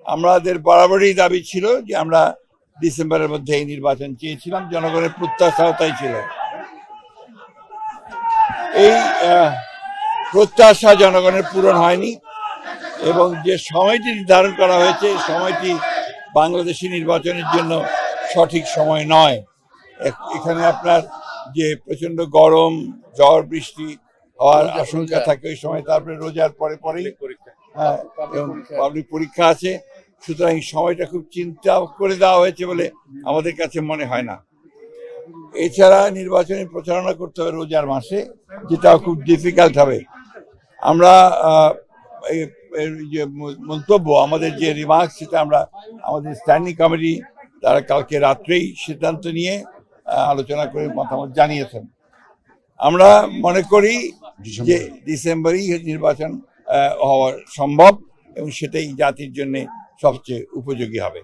আমাদের বরাবরই দাবি ছিল যে আমরা ডিসেম্বরের মধ্যে এই নির্বাচন চেয়েছিলাম, জনগণের প্রত্যাশাও তাই ছিল। এই প্রত্যাশা জনগণের পূরণ হয়নি এবং যে সময়টি নির্ধারণ করা হয়েছে সময়টি বাংলাদেশি নির্বাচনের জন্য সঠিক সময় নয়। এখানে আপনার যে প্রচন্ড গরম, ঝড় বৃষ্টি হওয়ার আশঙ্কা থাকে ওই সময়, তারপরে রোজার পরে পরেই পাবলিক পরীক্ষা আছে। সুতরাং সময়টা খুব চিন্তা করে দেওয়া হয়েছে বলে আমাদের কাছে মনে হয় না। এছাড়া নির্বাচনী প্রচারণা করতে হবে রোজার মাসে, যেটাও খুব ডিফিকাল্ট হবে। আমরা যে মন্তব্য, আমাদের যে রিমার্কস, সেটা আমরা আমাদের স্ট্যান্ডিং কমিটি তারা কালকে রাত্রেই সিদ্ধান্ত নিয়ে আলোচনা করে মতামত জানিয়েছেন। আমরা মনে করি যে ডিসেম্বরেই নির্বাচন হওয়া সম্ভব এবং সেটাই জাতির জন্য সবচেয়ে উপযোগী হবে।